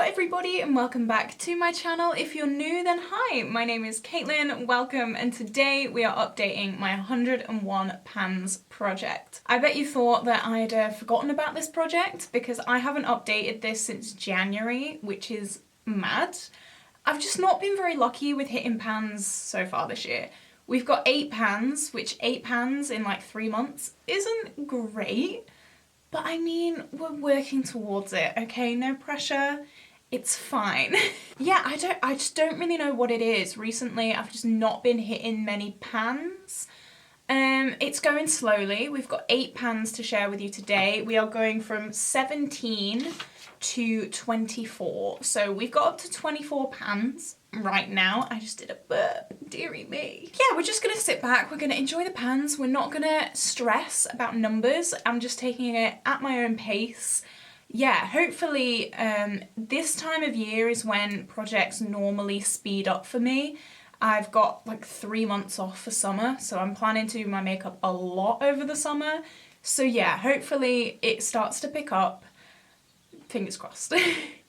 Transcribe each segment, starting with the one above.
Hello everybody and welcome back to my channel. If you're new then hi, my name is Caitlin, welcome, and today we are updating my 101 pans project. I bet you thought that I'd forgotten about this project because I haven't updated this since January, which is mad. I've just not been very lucky with hitting pans so far this year. We've got 8 pans, which 8 pans in like 3 months isn't great. But I mean, we're working towards it, okay? No pressure. It's fine. Yeah, I just don't really know what it is. Recently, I've just not been hitting many pans. It's going slowly. We've got 8 pans to share with you today. We are going from 17 to 24. So we've got up to 24 pans right now. I just did a burp, dearie me. Yeah, we're just gonna sit back, we're gonna enjoy the pans, we're not gonna stress about numbers. I'm just taking it at my own pace. Yeah, hopefully this time of year is when projects normally speed up for me. I've got like 3 months off for summer, so I'm planning to do my makeup a lot over the summer. So yeah, hopefully it starts to pick up. Fingers crossed.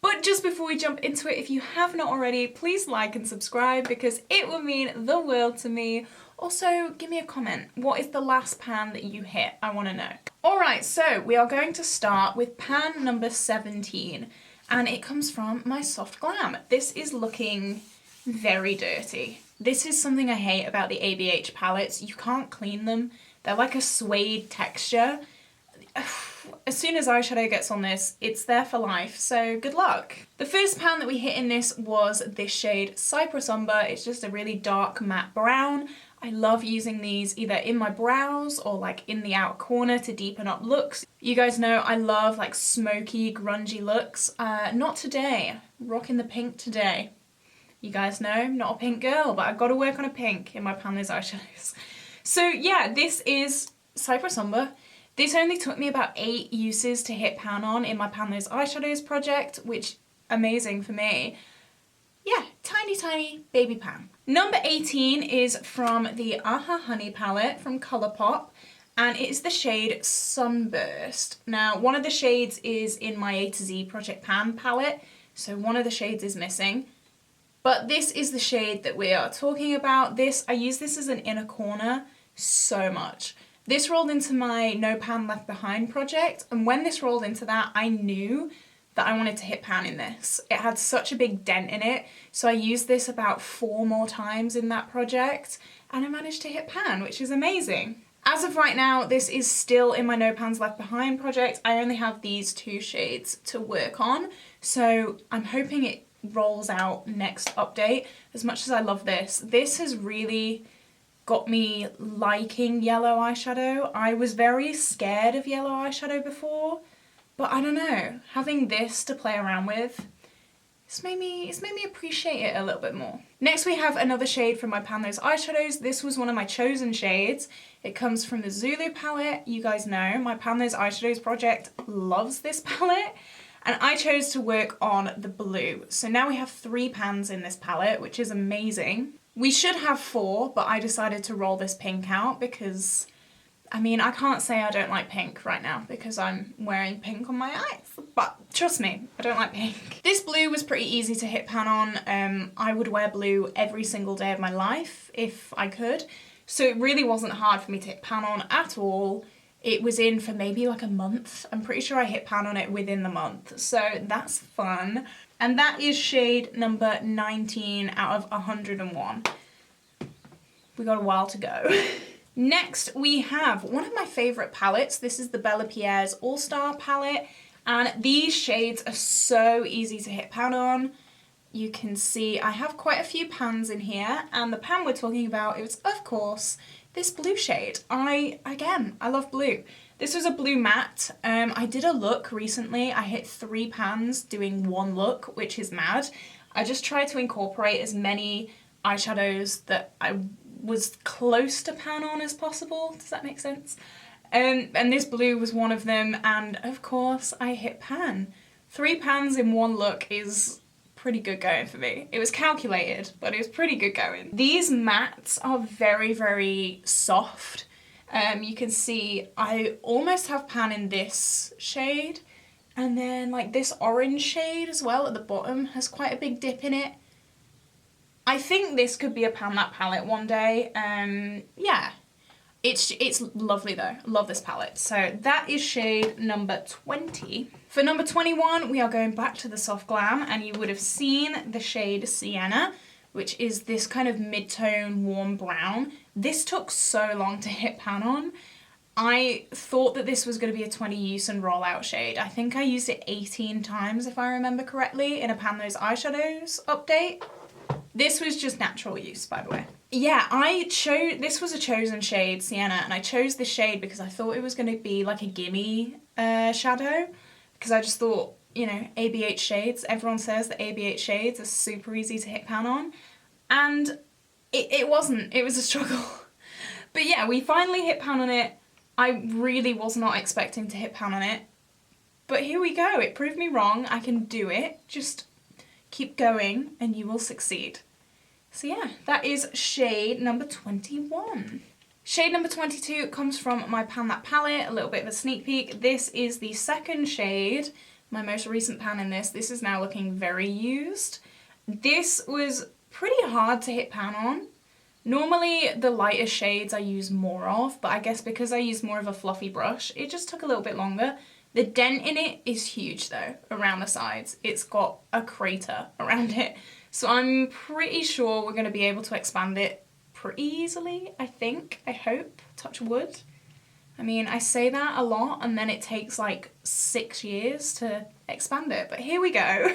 But just before we jump into it, if you have not already, please like and subscribe because it will mean the world to me. Also, give me a comment. What is the last pan that you hit? I want to know. Alright, so we are going to start with pan number 17 and it comes from my Soft Glam. This is looking very dirty. This is something I hate about the ABH palettes. You can't clean them. They're like a suede texture. As soon as eyeshadow gets on this, it's there for life, so good luck. The first pan that we hit in this was this shade Cypress Umber. It's just a really dark matte brown. I love using these either in my brows or like in the outer corner to deepen up looks. You guys know I love like smoky, grungy looks. Not today. Rocking the pink today. You guys know, I'm not a pink girl, but I've got to work on a pink in my Panless eyeshadows. So yeah, this is Cypress Umber. This only took me about 8 uses to hit pan on in my Panless eyeshadows project, which amazing for me. Yeah, tiny, tiny baby pan. Number 18 is from the Aha Honey palette from Colourpop, and it's the shade Sunburst. Now, one of the shades is in my A to Z Project Pan palette, so one of the shades is missing. But this is the shade that we are talking about. I use this as an inner corner so much. This rolled into my No Pan Left Behind project, and when this rolled into that, I knew that I wanted to hit pan in this. It had such a big dent in it, so I used this about 4 more times in that project, and I managed to hit pan, which is amazing. As of right now, this is still in my No Pans Left Behind project. I only have these 2 shades to work on, so I'm hoping it rolls out next update. As much as I love this, this has really got me liking yellow eyeshadow. I was very scared of yellow eyeshadow before, but I don't know, having this to play around with, it's made me appreciate it a little bit more. Next we have another shade from my Panless eyeshadows. This was one of my chosen shades. It comes from the Zulu palette. You guys know my Panless eyeshadows project loves this palette, and I chose to work on the blue. So now we have 3 pans in this palette, which is amazing. We should have 4, but I decided to roll this pink out because, I mean, I can't say I don't like pink right now because I'm wearing pink on my eyes. But trust me, I don't like pink. This blue was pretty easy to hit pan on. I would wear blue every single day of my life if I could. So it really wasn't hard for me to hit pan on at all. It was in for maybe like a month. I'm pretty sure I hit pan on it within the month. So that's fun. And that is shade number 19 out of 101. We got a while to go. Next, we have one of my favourite palettes. This is the Bellapierre's All-Star palette. And these shades are so easy to hit pan on. You can see I have quite a few pans in here. And the pan we're talking about is, of course, this blue shade. I love blue. This was a blue matte. I did a look recently. I hit 3 pans doing 1 look, which is mad. I just tried to incorporate as many eyeshadows that I was close to pan on as possible. Does that make sense? And this blue was one of them, and of course I hit pan. 3 pans in 1 look is pretty good going for me. It was calculated, but it was pretty good going. These mattes are very, very soft. You can see I almost have pan in this shade, And then like this orange shade as well at the bottom has quite a big dip in it. I think this could be a Pan That palette one day. Yeah. It's lovely though. Love this palette. So that is shade number 20. For number 21, we are going back to the Soft Glam, and you would have seen the shade Sienna, which is this kind of mid-tone warm brown. This took so long to hit pan on. I thought that this was going to be a 20 use and roll out shade. I think I used it 18 times if I remember correctly in a Pan Those Eyeshadows update. This was just natural use, by the way. Yeah, this was a chosen shade, Sienna, and I chose this shade because I thought it was going to be like a gimme shadow, because I just thought, you know, ABH shades, everyone says that ABH shades are super easy to hit pan on, and it wasn't. It was a struggle. But yeah, we finally hit pan on it. I really was not expecting to hit pan on it, but here we go. It proved me wrong. I can do it. Just keep going and you will succeed. So yeah, that is shade number 21. Shade number 22 comes from my Pan That palette, a little bit of a sneak peek. This is the second shade, my most recent pan in this. This is now looking very used. This was pretty hard to hit pan on. Normally the lighter shades I use more of, but I guess because I use more of a fluffy brush, it just took a little bit longer. The dent in it is huge though, around the sides. It's got a crater around it. So I'm pretty sure we're going to be able to expand it pretty easily, I think, I hope, touch wood. I mean, I say that a lot and then it takes like 6 years to expand it, but here we go.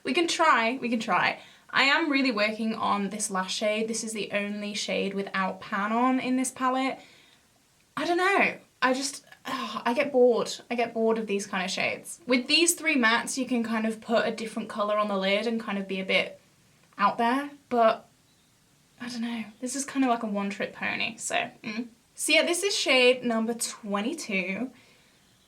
We can try, we can try. I am really working on this last shade. This is the only shade without pan on in this palette. I don't know, I get bored. I get bored of these kind of shades. With these three mattes, you can kind of put a different colour on the lid and kind of be a bit out there, but I don't know. This is kind of like a one-trick pony, so. So yeah, this is shade number 22.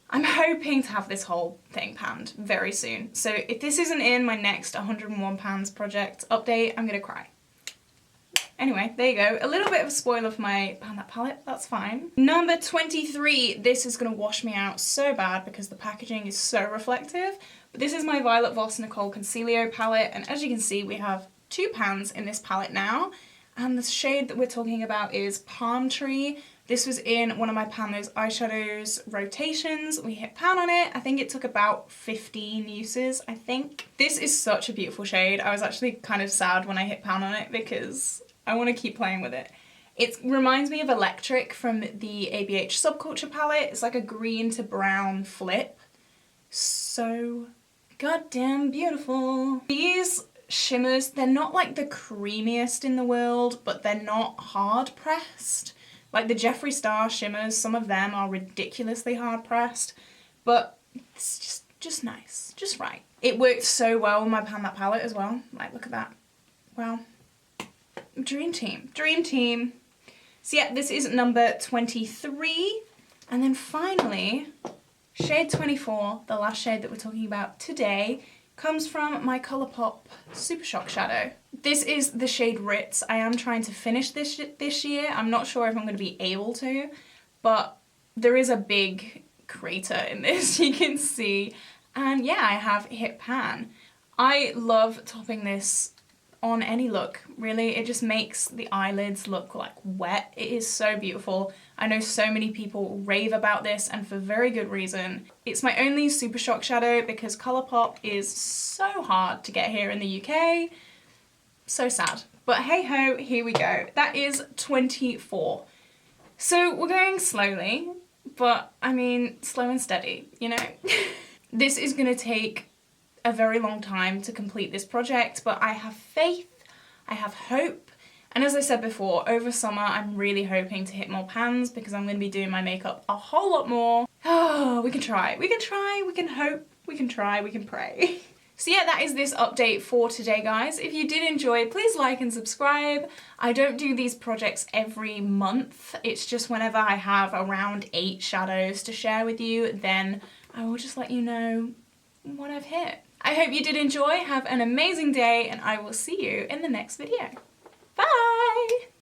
I'm hoping to have this whole thing panned very soon. So if this isn't in my next 101 pans project update, I'm gonna cry. Anyway, there you go. A little bit of a spoiler for my Pan That palette, that's fine. Number 23, this is gonna wash me out so bad because the packaging is so reflective. But this is my Violet Voss Nicole Concilio palette, and as you can see, we have 2 pans in this palette now. And the shade that we're talking about is Palm Tree. This was in one of my Pan Those Eyeshadows rotations. We hit pan on it. I think it took about 15 uses, I think. This is such a beautiful shade. I was actually kind of sad when I hit pan on it because I want to keep playing with it. It reminds me of Electric from the ABH Subculture palette. It's like a green to brown flip. So goddamn beautiful. These shimmers, they're not like the creamiest in the world, but they're not hard pressed. Like the Jeffree Star shimmers, some of them are ridiculously hard pressed, but it's just nice, just right. It worked so well with my Pan That palette as well. Like, look at that. Wow. Dream team, dream team. So yeah, this is number 23. And then finally, shade 24, the last shade that we're talking about today, comes from my Colourpop Super Shock shadow. This is the shade Ritz. I am trying to finish this year. I'm not sure if I'm going to be able to, but there is a big crater in this, you can see. And yeah, I have hit pan. I love topping this on any look, really. It just makes the eyelids look like wet. It is so beautiful. I know so many people rave about this, and for very good reason. It's my only Super Shock shadow because Colourpop is so hard to get here in the UK. So sad. But hey ho, here we go. That is 24. So we're going slowly, but I mean, slow and steady, you know? This is gonna take a very long time to complete this project, but I have faith, I have hope, and as I said before, over summer I'm really hoping to hit more pans because I'm going to be doing my makeup a whole lot more. Oh, we can try, we can try, we can hope, we can try, we can pray. So yeah, that is this update for today, guys. If you did enjoy, please like and subscribe. I don't do these projects every month, it's just whenever I have around 8 shadows to share with you, then I will just let you know what I've hit. I hope you did enjoy, have an amazing day, and I will see you in the next video. Bye!